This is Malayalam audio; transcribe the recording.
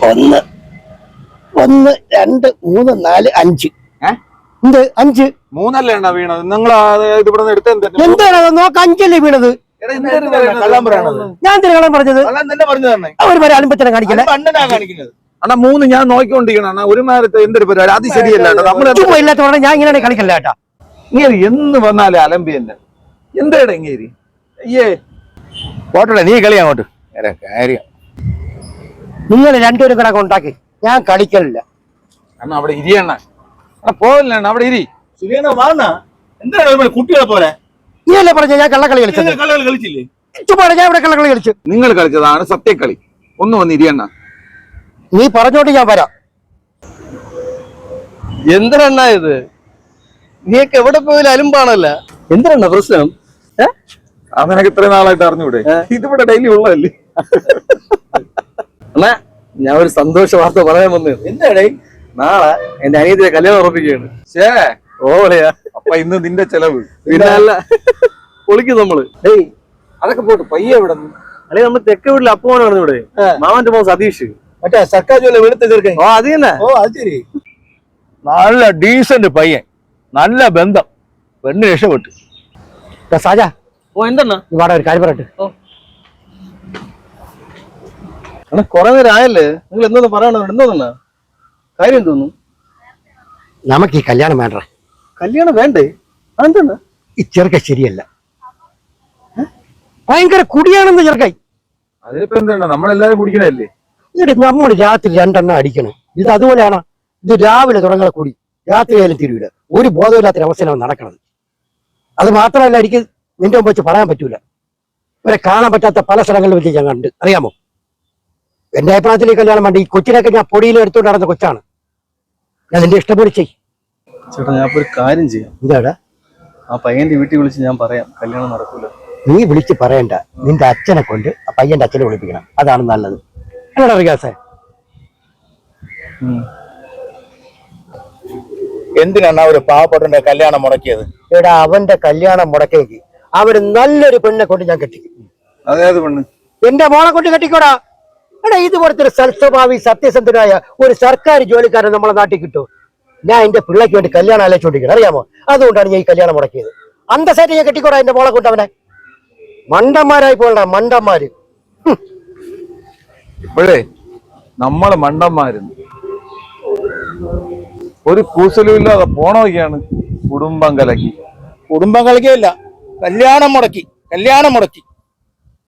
ഒന്ന് ഒന്ന് രണ്ട് മൂന്ന് നാല് അഞ്ച്. എന്ത് അഞ്ച്? മൂന്നല്ലേ എണ്ണ വീണത്? നിങ്ങൾ ഇവിടെ എടുത്ത് എന്താണ് നോക്ക? അഞ്ചല്ലേ വീണത്? ഞാൻ കള്ളം പറഞ്ഞത്? അവർ അലിമ്പച്ചനെ കാണിക്കല്ലേ? അണ്ണാ മൂന്ന് ഞാൻ നോക്കിക്കൊണ്ടിരിക്കണം. ഒരു നേരത്തെ എന്തൊരു പരിപാടി? അത് ശരിയല്ല. ഇല്ലാത്തവരുടെ ഞാൻ ഇങ്ങനെ കളിക്കല്ല കേട്ടാ. ഇങ്ങനെ എന്ന് വന്നാലേ അലമ്പിയല്ലേ എന്താടാ ഇങ്ങേരി? അയ്യേ പോട്ടോളെ, നീ കളി അങ്ങോട്ട്. കാര്യം നിങ്ങൾ രണ്ടുപേരും കിടക്ക ഉണ്ടാക്കി. ഞാൻ കളിക്കലില്ല. അണ്ണാ അവിടെ ഇരിയണ്ണ. പോവല്ലേ അവിടെ ഇരി. എന്താണ് കുട്ടികളെ പോലെ? നീ അല്ലേ പറഞ്ഞ ഞാൻ കള്ളക്കളി കളിച്ചത്? കളിച്ചില്ലേ? ചുമ്മാ ഞാൻ ഇവിടെ കള്ളക്കളി കളിച്ചു. നിങ്ങൾ കളിച്ചതാണ് സത്യക്കളി. ഒന്ന് വന്ന് ഇരിയണ്ണ. നീ പറഞ്ഞോട്ട് ഞാൻ വരാം. എന്തിനാ ഇത്? നീക്ക് എവിടെ പോയാലും അലുമ്പാണല്ല. എന്തിനാ പ്രശ്നം? അതെനിക്ക് ഇത്രയും നാളായിട്ട് അറിഞ്ഞൂടെ? ഇതിവിടെ ഡെയിലി ഉള്ളതല്ലേ? അണ്ണാ, ഞാൻ ഒരു സന്തോഷ വാർത്ത പറയാൻ വന്നത്. എന്താടേ? നാളെ എന്റെ അനിയത്തിനെ കല്യാണം ഉറപ്പിക്കുകയാണ്. ഓളയാ. അപ്പൊ ഇന്ന് നിന്റെ ചെലവ് പിന്നെ അല്ല, പൊളിക്കും നമ്മള്. ഏയ് അതൊക്കെ പോട്ട് പയ്യെ ഇവിടെ അല്ലെ നമ്മൾ തെക്കെ വീട്ടിൽ അപ്പുവാണ് ഇവിടെ. മാമന്റെ മോൻ സതീഷ്. മറ്റേ സർക്കാർ ജോലി വെളുത്ത ചെറുക്കൻ. ഓ അത് തന്നെ. ഓ അത് ശരി. നല്ല ഡീസന്റ് പയ്യൻ, നല്ല ബന്ധം, പെണ്ണ് രക്ഷപ്പെട്ടു. സാജ, ഓ എന്താണ് ഇവിടെ ഒരു കാര്യം പറയട്ടെ. കൊറേ നേരം ആയല്ലേ? നിങ്ങൾ എന്തോന്ന് പറയണ? എന്തോന്നാ കാര്യം? തോന്നുന്നു നമുക്ക് ഈ കല്യാണം വേണ്ട. കല്യാണം വേണ്ടേ? അതെന്താണ്? ഈ ചെറുക്ക ശരിയല്ല. ഭയങ്കര കുടിയാണെന്ന് ചെറുക്കായി. അതിനിപ്പോ എന്താണ്? നമ്മളെല്ലാരും കുടിക്കണല്ലേ? നമ്മൾ രാത്രി 2 എണ്ണം അടിക്കണം. ഇത് അതുപോലെയാണ്. ഇത് രാവിലെ തുടങ്ങുന്ന കുടി രാത്രി ആയാലും തിരിവില്ല. ഒരു ബോധമില്ലാത്ത അവസ്ഥയിലാണ് നടക്കുന്നത്. അത് മാത്രമല്ല, എനിക്ക് നിന്റെ മുമ്പ് വെച്ച് പറയാൻ പറ്റൂല. ഇവരെ കാണാൻ പറ്റാത്ത പല സ്ഥലങ്ങളിൽ വെച്ച് ഞാൻ കണ്ട്. അറിയാമോ? എന്റെ അഭിപ്രായത്തിൽ ഈ കല്യാണം വേണ്ട. ഈ കൊച്ചിനൊക്കെ ഞാൻ പൊടിയിൽ എടുത്തോണ്ട് നടന്ന കൊച്ചാണ്. ഞാൻ നിന്റെ ഇഷ്ടംപോലെ ചെയ്. ചേട്ടാ, ഞാൻ ഒരു കാര്യം ചെയ്യാം. എന്താടാ? ആ പയ്യന്റെ വീട്ടിൽ വിളിച്ച് ഞാൻ പറയാം, കല്യാണം നടക്കൂല. നീ വിളിച്ച് പറയണ്ട. നിന്റെ അച്ഛനെ കൊണ്ട് ആ പയ്യന്റെ അച്ഛനെ വിളിപ്പിക്കണം. അതാണ് നല്ലത്. അല്ലടാ വികാസേ? എന്തിനാണ് ഒരു പാവപ്പെട്ടവന്റെ കല്യാണം മുടക്കിയത്? എടാ, അവന്റെ കല്യാണം മുടക്കേക്ക് അവര് നല്ലൊരു പെണ്ണെ കൊണ്ട് ഞാൻ കെട്ടിക്കും. അതേത് പെണ്ണ്? എന്റെ മോളെ കൊണ്ട് കെട്ടിക്കോടാ. എടാ, ഇതുപോലത്തെ ഒരു സൽസ്വഭാവി സത്യസന്ധനായ ഒരു സർക്കാർ ജോലിക്കാരൻ നമ്മളെ നാട്ടിൽ കിട്ടും. ഞാൻ എന്റെ പിള്ളേക്ക് വേണ്ടി കല്യാണം ആലോചിച്ചോണ്ടിരിക്കണം. അറിയാമോ? അതുകൊണ്ടാണ് ഞാൻ ഈ കല്യാണം മുടക്കിയത്. അന്തസ്സായിട്ട് ഞാൻ കെട്ടിക്കോടാ എന്റെ മോളെ കൊണ്ട്. അവനെ മണ്ടന്മാരായി പോകണ്ട, മണ്ടന്മാര്. ഇപ്പോഴേ നമ്മള് മണ്ടന്മാരും ഒരു കൂസലും ഇല്ലാതെ പോണോക്കെയാണ് കുടുംബം കലക്കി. കുടുംബം കളിക്കുകയില്ല, കല്യാണം മുടക്കി.